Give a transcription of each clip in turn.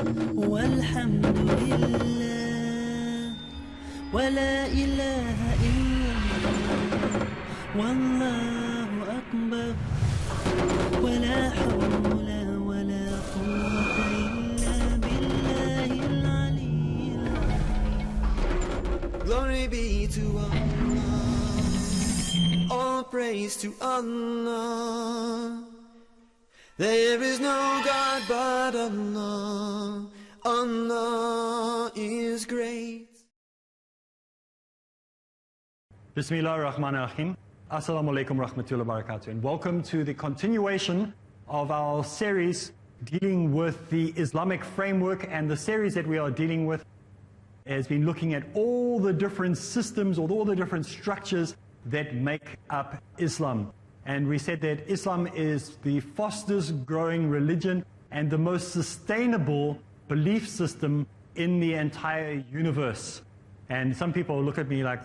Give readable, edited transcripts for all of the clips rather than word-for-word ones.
والحمد لله ولا إله إلا الله والله أكبر ولا حول ولا قوة إلا بالله العلي العظيم. Glory be to Allah, all praise to Allah. There is no God but Allah. Allah is great. Bismillah ar-Rahman ar-Rahim. Assalamu alaikum rahmatullahi wa barakatuh. And welcome to the continuation of our series dealing with the Islamic framework. And the series that we are dealing with has been looking at all the different systems or all the different structures that make up Islam. And we said that Islam is the fastest growing religion and the most sustainable belief system in the entire universe. And some people look at me like,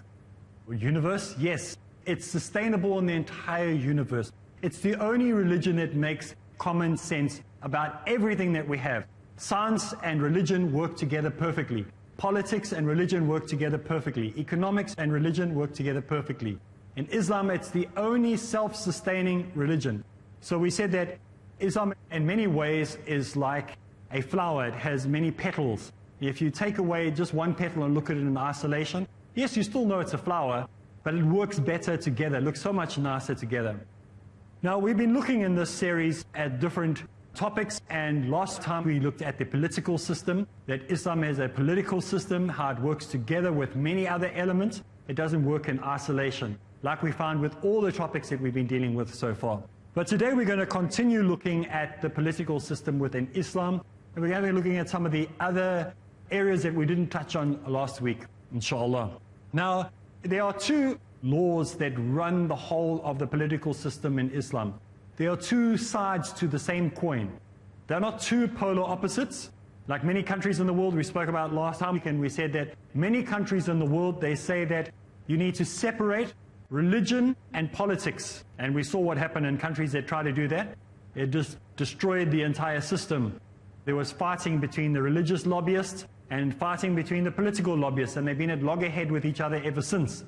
universe? Yes, it's sustainable in the entire universe. It's the only religion that makes common sense about everything that we have. Science and religion work together perfectly. Politics and religion work together perfectly. Economics and religion work together perfectly. In Islam, it's the only self-sustaining religion. So we said that Islam in many ways is like a flower. It has many petals. If you take away just one petal and look at it in isolation, yes, you still know it's a flower, but it works better together. It looks so much nicer together. Now, we've been looking in this series at different topics, and last time we looked at the political system, that Islam has a political system, how it works together with many other elements. It doesn't work in isolation, like we found with all the topics that we've been dealing with so far. But today we're going to continue looking at the political system within Islam, and we're going to be looking at some of the other areas that we didn't touch on last week, inshallah. Now, there are two laws that run the whole of the political system in Islam. There are two sides to the same coin. They're not two polar opposites. Like many countries in the world, we spoke about last time, and we said that many countries in the world, they say that you need to separate religion and politics. And we saw what happened in countries that tried to do that. It just destroyed the entire system. There was fighting between the religious lobbyists and fighting between the political lobbyists, and they've been at loggerhead with each other ever since.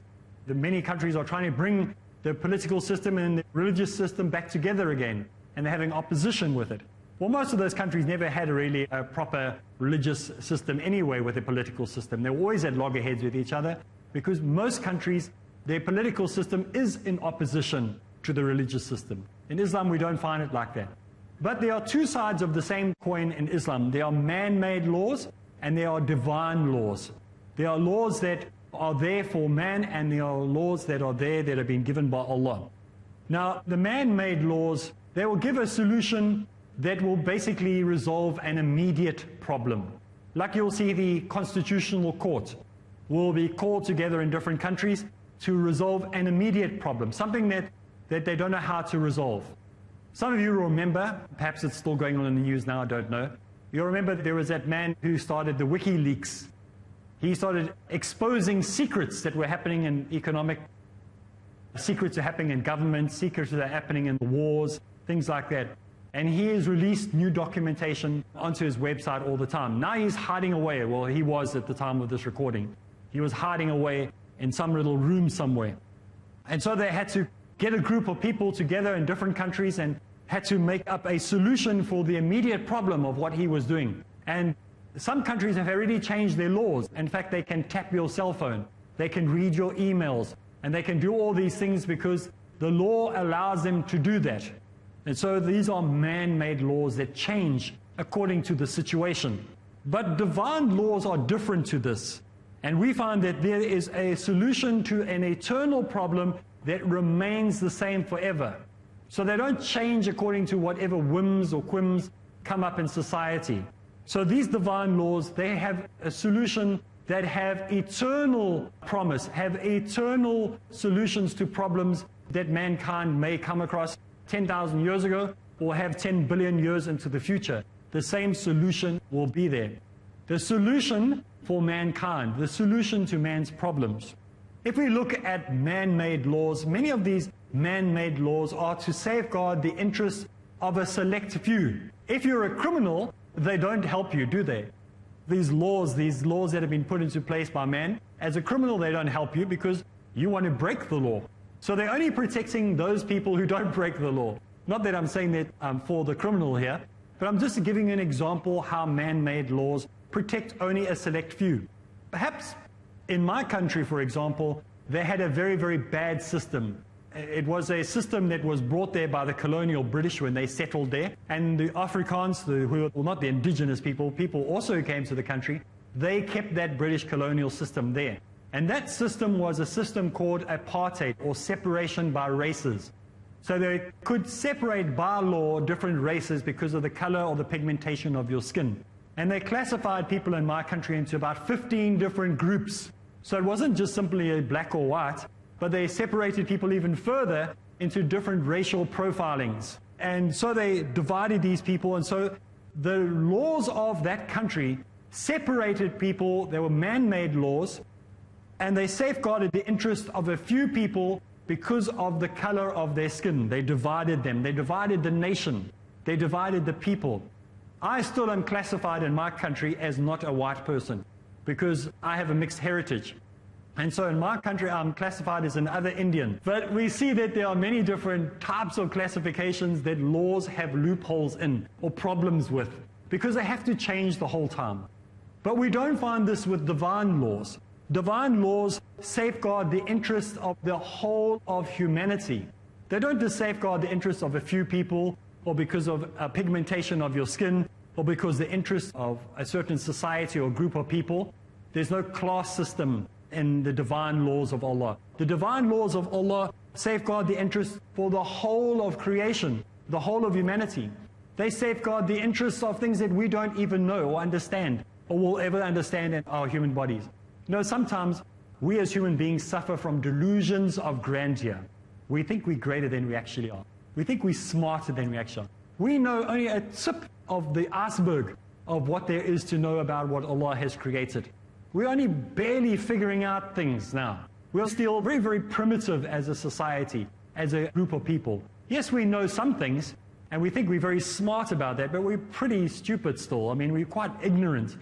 The many countries are trying to bring the political system and the religious system back together again, and they're having opposition with it. Well, most of those countries never had really a proper religious system anyway with a political system. They were always at loggerheads with each other, because most countries, their political system is in opposition to the religious system. In Islam, we don't find it like that. But there are two sides of the same coin in Islam. There are man-made laws, and there are divine laws. There are laws that are there for man, and there are laws that are there that have been given by Allah. Now, the man-made laws, they will give a solution that will basically resolve an immediate problem. Like you'll see, the Constitutional Court will be called together in different countries to resolve an immediate problem, something that they don't know how to resolve. Some of you remember, perhaps it's still going on in the news now, I don't know. You'll remember that there was that man who started the WikiLeaks. He started exposing secrets that were happening in economic, secrets are happening in government, secrets that are happening in wars, things like that. And he has released new documentation onto his website all the time. Now he's hiding away. Well, he was at the time of this recording. He was hiding away in some little room somewhere. And so they had to get a group of people together in different countries and had to make up a solution for the immediate problem of what he was doing. And some countries have already changed their laws. In fact, they can tap your cell phone, they can read your emails, and they can do all these things because the law allows them to do that. And so these are man-made laws that change according to the situation. But divine laws are different to this. And we find that there is a solution to an eternal problem that remains the same forever. So they don't change according to whatever whims or whims come up in society. So these divine laws, they have a solution that have eternal promise, have eternal solutions to problems that mankind may come across 10,000 years ago or have 10 billion years into the future. The same solution will be there. The solution for mankind, the solution to man's problems. If we look at man-made laws, many of these man-made laws are to safeguard the interests of a select few. If you're a criminal, they don't help you, do they? These laws that have been put into place by man, as a criminal, they don't help you because you want to break the law. So they're only protecting those people who don't break the law. Not that I'm saying that for the criminal here, but I'm just giving you an example how man-made laws protect only a select few. Perhaps in my country, for example, they had a very, very bad system. It was a system that was brought there by the colonial British when they settled there. And the Afrikaans, well, not the indigenous people also who came to the country, they kept that British colonial system there. And that system was a system called apartheid, or separation by races. So they could separate by law different races because of the color or the pigmentation of your skin. And they classified people in my country into about 15 different groups. So it wasn't just simply a black or white, but they separated people even further into different racial profilings. And so they divided these people, and so the laws of that country separated people. They were man-made laws, and they safeguarded the interest of a few people because of the color of their skin. They divided them. They divided the nation. They divided the people. I still am classified in my country as not a white person because I have a mixed heritage. And so in my country, I'm classified as another Indian. But we see that there are many different types of classifications that laws have loopholes in or problems with because they have to change the whole time. But we don't find this with divine laws. Divine laws safeguard the interests of the whole of humanity. They don't just safeguard the interests of a few people or because of a pigmentation of your skin or because the interests of a certain society or group of people. There's no class system in the divine laws of Allah. The divine laws of Allah safeguard the interests for the whole of creation, the whole of humanity. They safeguard the interests of things that we don't even know or understand or will ever understand in our human bodies. You know, sometimes we as human beings suffer from delusions of grandeur. We think we're greater than we actually are. We think we're smarter than we actually are. We know only a tip of the iceberg of what there is to know about what Allah has created. We're only barely figuring out things now. We're still very, very primitive as a society, as a group of people. Yes, we know some things, and we think we're very smart about that, but we're pretty stupid still. I mean, we're quite ignorant.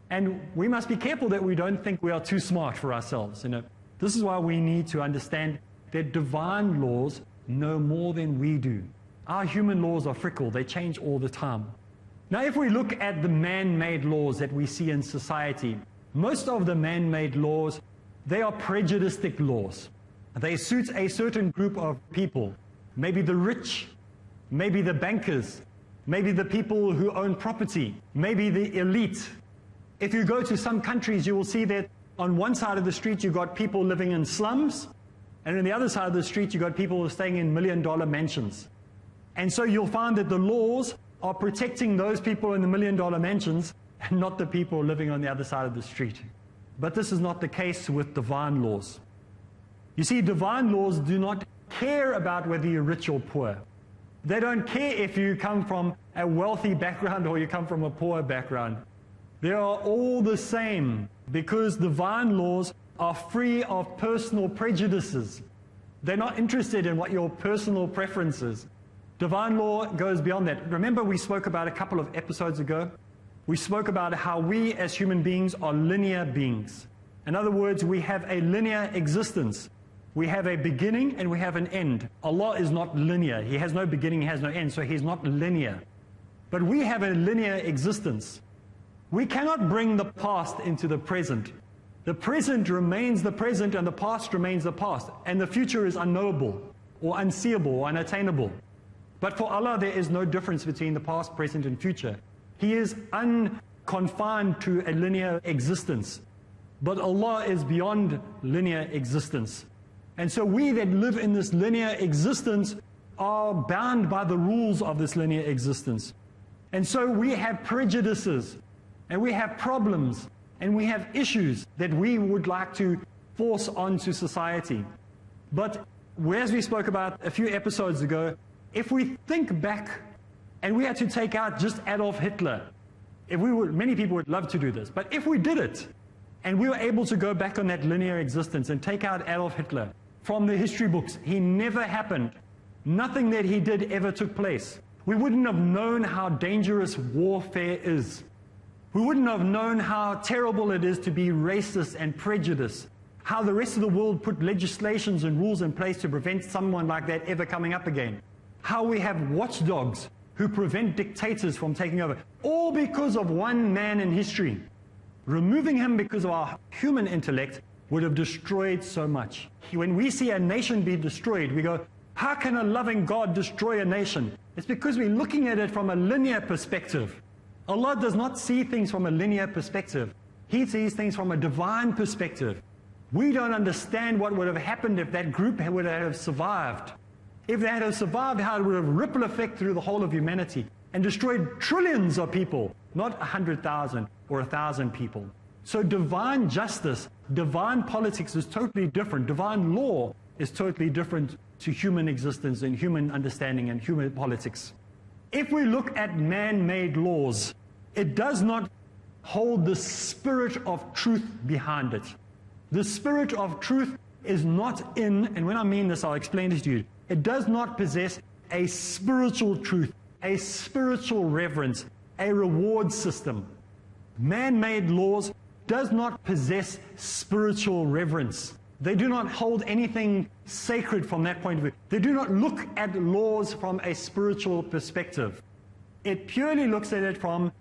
And we must be careful that we don't think we are too smart for ourselves. You know, this is why we need to understand that divine laws know more than we do. Our human laws are fickle. They change all the time. Now, if we look at the man-made laws that we see in society, most of the man-made laws, they are prejudiced laws. They suit a certain group of people. Maybe the rich, maybe the bankers, maybe the people who own property, maybe the elite. If you go to some countries, you will see that on one side of the street you've got people living in slums, and on the other side of the street you've got people who are staying in million-dollar mansions. And so you'll find that the laws are protecting those people in the million-dollar mansions and not the people living on the other side of the street. But this is not the case with divine laws. You see, divine laws do not care about whether you're rich or poor. They don't care if you come from a wealthy background or you come from a poor background. They are all the same because divine laws are free of personal prejudices. They're not interested in what your personal preference is. Divine law goes beyond that. Remember, we spoke about a couple of episodes ago. We spoke about how we as human beings are linear beings. In other words, we have a linear existence. We have a beginning and we have an end. Allah is not linear. He has no beginning, He has no end, so He's not linear. But we have a linear existence. We cannot bring the past into the present. The present remains the present and the past remains the past. And the future is unknowable or unseeable or unattainable. But for Allah, there is no difference between the past, present, and future. He is unconfined to a linear existence. But Allah is beyond linear existence. And so we that live in this linear existence are bound by the rules of this linear existence. And so we have prejudices, and we have problems, and we have issues that we would like to force onto society. But as we spoke about a few episodes ago, if we think back and we had to take out just Adolf Hitler, many people would love to do this, but if we did it, and we were able to go back on that linear existence and take out Adolf Hitler from the history books, he never happened. Nothing that he did ever took place. We wouldn't have known how dangerous warfare is. We wouldn't have known how terrible it is to be racist and prejudiced, how the rest of the world put legislations and rules in place to prevent someone like that ever coming up again, how we have watchdogs who prevent dictators from taking over, all because of one man in history. Removing him because of our human intellect would have destroyed so much. When we see a nation be destroyed, we go, how can a loving God destroy a nation? It's because we're looking at it from a linear perspective. Allah does not see things from a linear perspective. He sees things from a divine perspective. We don't understand what would have happened if that group would have survived. If they had survived, how it would have ripple effect through the whole of humanity and destroyed trillions of people, not 100,000 or 1,000 people. So divine justice, divine politics is totally different. Divine law is totally different to human existence and human understanding and human politics. If we look at man-made laws, it does not hold the spirit of truth behind it. The spirit of truth is not in, and when I mean this, I'll explain it to you. It does not possess a spiritual truth, a spiritual reverence, a reward system. Man-made laws does not possess spiritual reverence. They do not hold anything sacred from that point of view. They do not look at laws from a spiritual perspective. It purely looks at it from,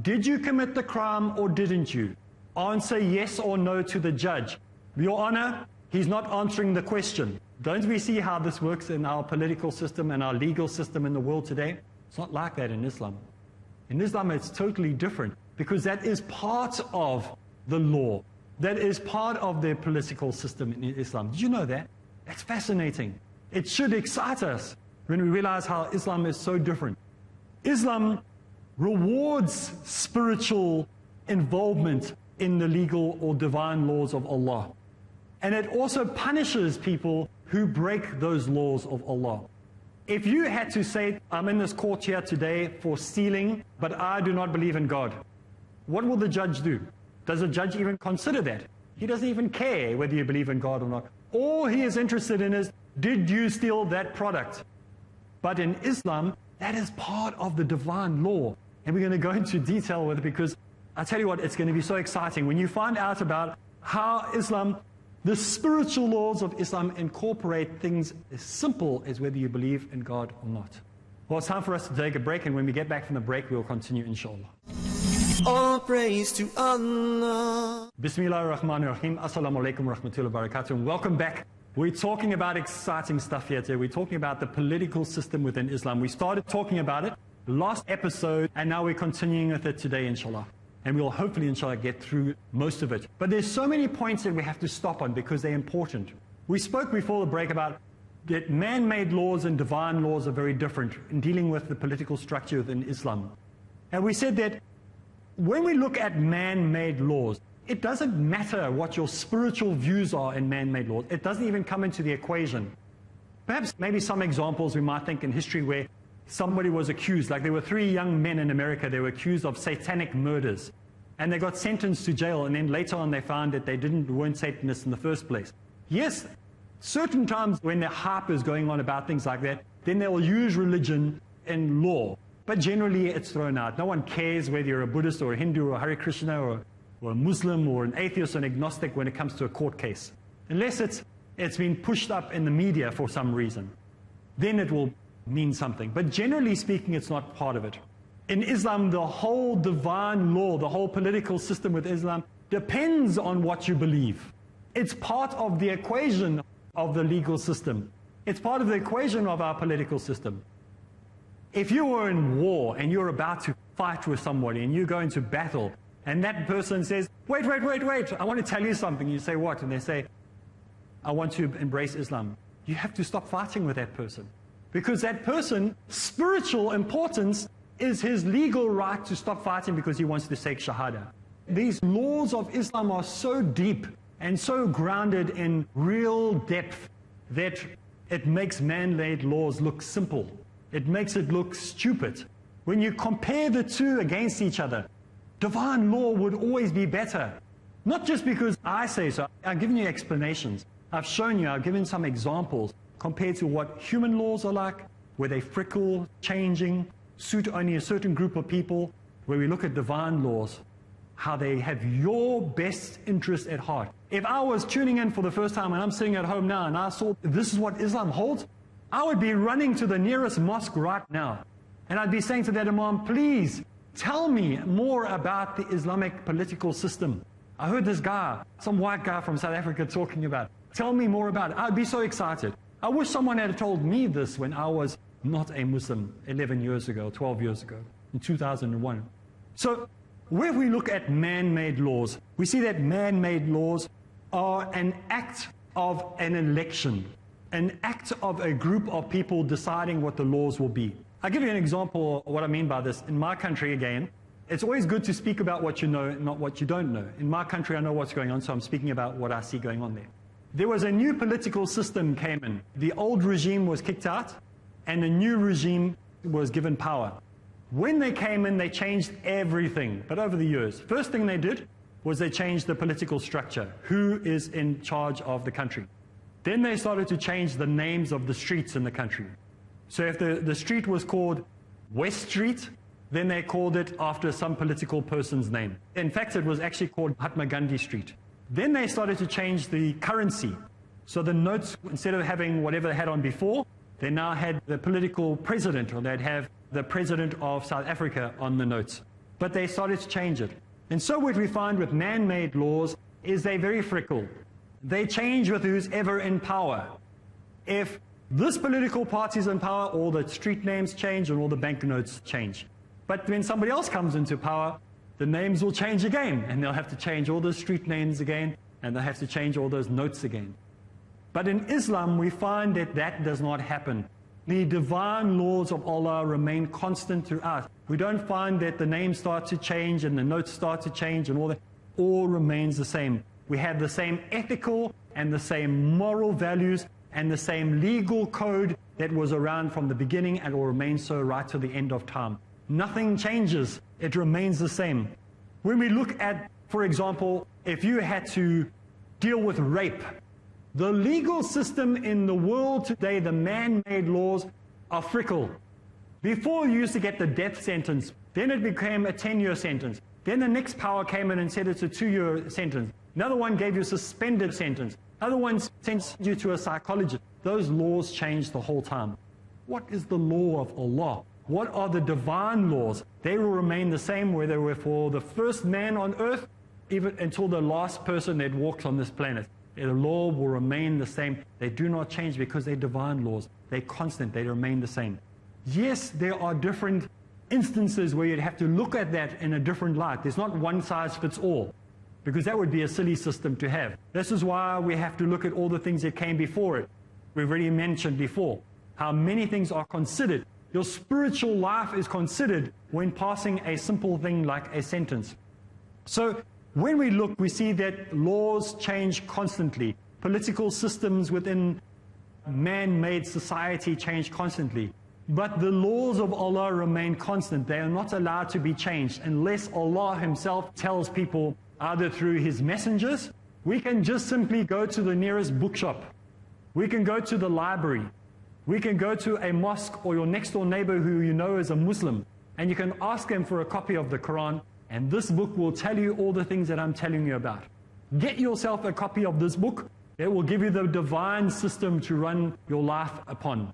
did you commit the crime or didn't you? Answer yes or no to the judge. Your Honor, he's not answering the question. Don't we see how this works in our political system and our legal system in the world today? It's not like that in Islam. In Islam, it's totally different because that is part of the law. That is part of their political system in Islam. Did you know that? That's fascinating. It should excite us when we realize how Islam is so different. Islam rewards spiritual involvement in the legal or divine laws of Allah. And it also punishes people who break those laws of Allah. If you had to say, I'm in this court here today for stealing, but I do not believe in God, what will the judge do? Does the judge even consider that? He doesn't even care whether you believe in God or not. All he is interested in is, did you steal that product? But in Islam, that is part of the divine law. And we're going to go into detail with it because I tell you what, it's going to be so exciting when you find out about how Islam, the spiritual laws of Islam incorporate things as simple as whether you believe in God or not. Well, it's time for us to take a break, and when we get back from the break, we'll continue, inshallah. All praise to Allah. Bismillah ar-Rahman ar-Rahim. Assalamu alaikum wa rahmatullahi wa barakatuh. And welcome back. We're talking about exciting stuff here today. We're talking about the political system within Islam. We started talking about it last episode, and now we're continuing with it today, inshallah. And we'll hopefully, inshallah, get through most of it. But there's so many points that we have to stop on because they're important. We spoke before the break about that man-made laws and divine laws are very different in dealing with the political structure within Islam. And we said that when we look at man-made laws, it doesn't matter what your spiritual views are in man-made laws. It doesn't even come into the equation. Perhaps maybe some examples we might think in history where somebody was accused, like there were 3 young men in America, they were accused of satanic murders. And they got sentenced to jail, and then later on they found that they weren't Satanists in the first place. Yes, certain times when the hype is going on about things like that, then they'll use religion and law. But generally it's thrown out. No one cares whether you're a Buddhist or a Hindu or a Hare Krishna or a Muslim or an atheist or an agnostic when it comes to a court case. Unless it's been pushed up in the media for some reason. Then it will mean something. But generally speaking, it's not part of it. In Islam, the whole divine law, the whole political system with Islam depends on what you believe. It's part of the equation of the legal system. It's part of the equation of our political system. If you were in war and you're about to fight with somebody and you go into battle and that person says, wait, I want to tell you something. You say, what? And they say, I want to embrace Islam. You have to stop fighting with that person. Because that person, spiritual importance is his legal right to stop fighting because he wants to take Shahada. These laws of Islam are so deep and so grounded in real depth that it makes man-made laws look simple. It makes it look stupid. When you compare the two against each other, divine law would always be better. Not just because I say so. I've given you explanations. I've shown you, I've given some examples compared to what human laws are like where they frickle, changing, suit only a certain group of people, where we look at divine laws, how they have your best interest at heart. If I was tuning in for the first time and I'm sitting at home now and I saw this is what Islam holds, I would be running to the nearest mosque right now. And I'd be saying to that Imam, please tell me more about the Islamic political system. I heard this guy, some white guy from South Africa talking about it. Tell me more about it. I'd be so excited. I wish someone had told me this when I was not a Muslim 11 years ago, 12 years ago, in 2001. So, where we look at man-made laws, we see that man-made laws are an act of an election, an act of a group of people deciding what the laws will be. I'll give you an example of what I mean by this. In my country, again, it's always good to speak about what you know, not what you don't know. In my country, I know what's going on, so I'm speaking about what I see going on there. There was a new political system came in. The old regime was kicked out, and a new regime was given power. When they came in, they changed everything, but over the years. First thing they did was they changed the political structure. Who is in charge of the country? Then they started to change the names of the streets in the country. So if the street was called West Street, then they called it after some political person's name. In fact, it was actually called Mahatma Gandhi Street. Then they started to change the currency. So the notes, instead of having whatever they had on before, they now had the political president, or they'd have the president of South Africa on the notes. But they started to change it. And so what we find with man-made laws is they're very fickle. They change with who's ever in power. If this political party is in power, all the street names change and all the banknotes change. But when somebody else comes into power, the names will change again, and they'll have to change all those street names again, and they'll have to change all those notes again. But in Islam, we find that that does not happen. The divine laws of Allah remain constant throughout. We don't find that the names start to change and the notes start to change and all that. All remains the same. We have the same ethical and the same moral values and the same legal code that was around from the beginning and will remain so right to the end of time. Nothing changes. It remains the same. When we look at, for example, if you had to deal with rape, the legal system in the world today, the man-made laws, are fickle. Before you used to get the death sentence, then it became a 10-year sentence. Then the next power came in and said it's a 2-year sentence. Another one gave you a suspended sentence. Other ones sent you to a psychologist. Those laws changed the whole time. What is the law of Allah? What are the divine laws? They will remain the same whether they were for the first man on earth, even until the last person that walks on this planet. The law will remain the same. They do not change because they're divine laws. They're constant. They remain the same. Yes, there are different instances where you'd have to look at that in a different light. There's not one size fits all, because that would be a silly system to have. This is why we have to look at all the things that came before it. We've already mentioned before how many things are considered. Your spiritual life is considered when passing a simple thing like a sentence. So when we look, we see that laws change constantly. Political systems within man-made society change constantly. But the laws of Allah remain constant. They are not allowed to be changed unless Allah Himself tells people, either through His messengers. We can just simply go to the nearest bookshop. We can go to the library. We can go to a mosque or your next door neighbor who you know is a Muslim, and you can ask them for a copy of the Quran, and this book will tell you all the things that I'm telling you about. Get yourself a copy of this book. It will give you the divine system to run your life upon.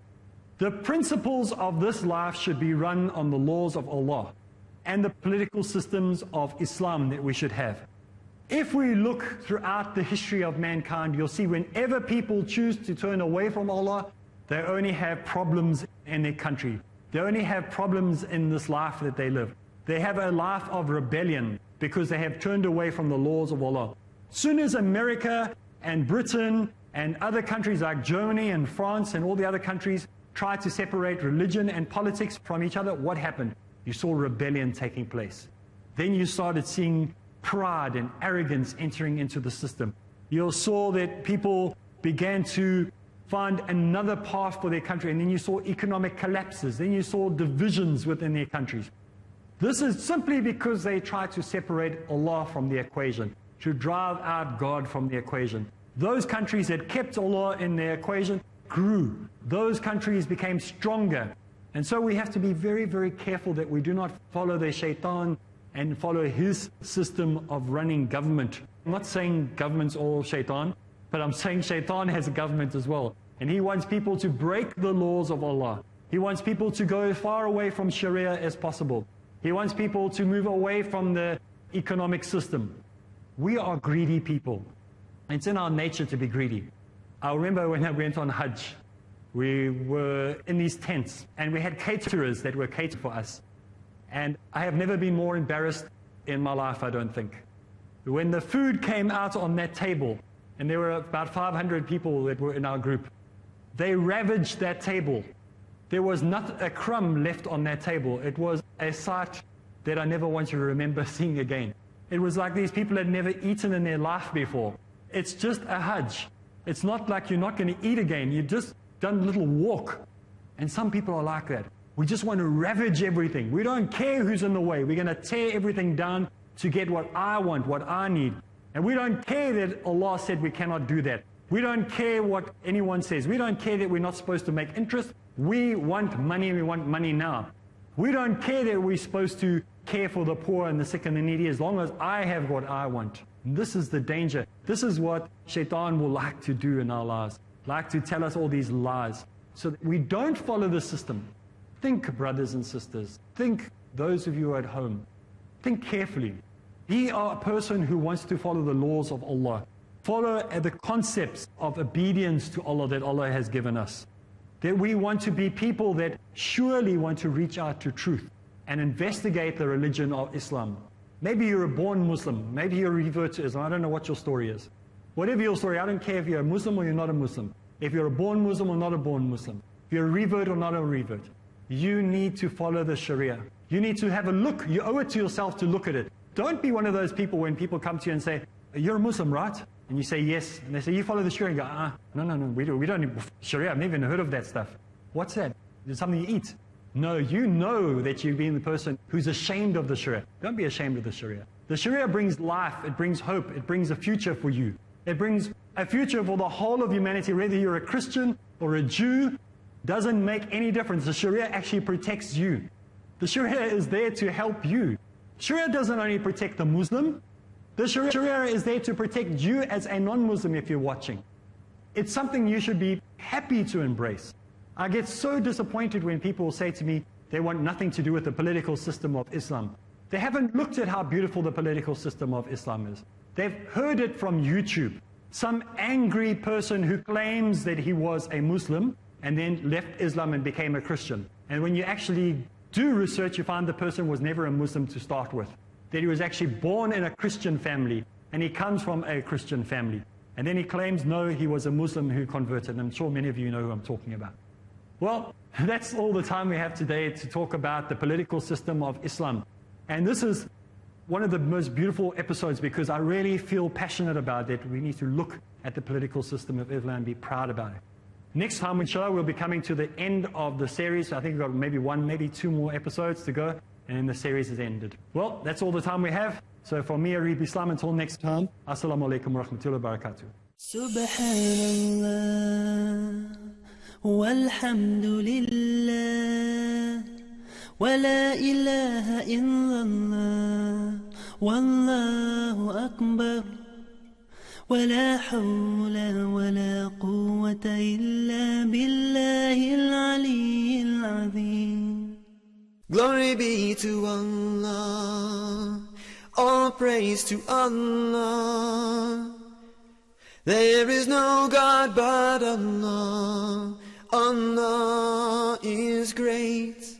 The principles of this life should be run on the laws of Allah and the political systems of Islam that we should have. If we look throughout the history of mankind, you'll see whenever people choose to turn away from Allah, they only have problems in their country. They only have problems in this life that they live. They have a life of rebellion because they have turned away from the laws of Allah. Soon as America and Britain and other countries like Germany and France and all the other countries tried to separate religion and politics from each other, what happened? You saw rebellion taking place. Then you started seeing pride and arrogance entering into the system. You saw that people began to find another path for their country, and then you saw economic collapses. Then you saw divisions within their countries. This is simply because they tried to separate Allah from the equation, to drive out God from the equation. Those countries that kept Allah in their equation, grew. Those countries became stronger. And so we have to be very, very careful that we do not follow the shaitan and follow his system of running government. I'm not saying government's all shaitan, but I'm saying shaitan has a government as well. And he wants people to break the laws of Allah. He wants people to go as far away from Sharia as possible. He wants people to move away from the economic system. We are greedy people. It's in our nature to be greedy. I remember when I went on Hajj, we were in these tents and we had caterers that were catered for us. And I have never been more embarrassed in my life, I don't think. When the food came out on that table, and there were about 500 people that were in our group, they ravaged that table. There was not a crumb left on that table. It was a sight that I never want to remember seeing again. It was like these people had never eaten in their life before. It's just a Hajj. It's not like you're not going to eat again. You've just done a little walk. And some people are like that. We just want to ravage everything. We don't care who's in the way. We're going to tear everything down to get what I want, what I need. And we don't care that Allah said we cannot do that. We don't care what anyone says. We don't care that we're not supposed to make interest. We want money, we want money now. We don't care that we're supposed to care for the poor and the sick and the needy as long as I have what I want. And this is the danger. This is what shaitan will like to do in our lives. Like to tell us all these lies. So that we don't follow the system. Think, brothers and sisters. Think, those of you at home. Think carefully. Be a person who wants to follow the laws of Allah. Follow the concepts of obedience to Allah that Allah has given us. That we want to be people that surely want to reach out to truth and investigate the religion of Islam. Maybe you're a born Muslim. Maybe you're a revert to Islam. I don't know what your story is. Whatever your story, I don't care if you're a Muslim or you're not a Muslim. If you're a born Muslim or not a born Muslim. If you're a revert or not a revert. You need to follow the Sharia. You need to have a look. You owe it to yourself to look at it. Don't be one of those people when people come to you and say, you're a Muslim, right? And you say yes. And they say, you follow the Sharia. And you go, no, we don't need Sharia. I've never even heard of that stuff. What's that? Is it something you eat? No, you know that you've been the person who's ashamed of the Sharia. Don't be ashamed of the Sharia. The Sharia brings life. It brings hope. It brings a future for you. It brings a future for the whole of humanity, whether you're a Christian or a Jew. Doesn't make any difference. The Sharia actually protects you. The Sharia is there to help you. Sharia doesn't only protect the Muslim. The Sharia is there to protect you as a non-Muslim if you're watching. It's something you should be happy to embrace. I get so disappointed when people say to me they want nothing to do with the political system of Islam. They haven't looked at how beautiful the political system of Islam is. They've heard it from YouTube. Some angry person who claims that he was a Muslim and then left Islam and became a Christian. And when you actually do research, you find the person was never a Muslim to start with. That he was actually born in a Christian family, and he comes from a Christian family. And then he claims, no, he was a Muslim who converted. And I'm sure many of you know who I'm talking about. Well, that's all the time we have today to talk about the political system of Islam. And this is one of the most beautiful episodes because I really feel passionate about it. We need to look at the political system of Islam and be proud about it. Next time, inshallah, we'll be coming to the end of the series. I think we've got maybe one, maybe two more episodes to go, and then the series is ended. Well, that's all the time we have. So from me, Areeb Islam, until next time, Assalamu alaikum wa rahmatullahi wa barakatuh. Subhanallah, walhamdulillah, wa la ilaha illallah, wallahu akbar. ولا حول ولا قوة إلا بالله العلي العظيم. Glory be to Allah, all praise to Allah. There is no God but Allah, Allah is great.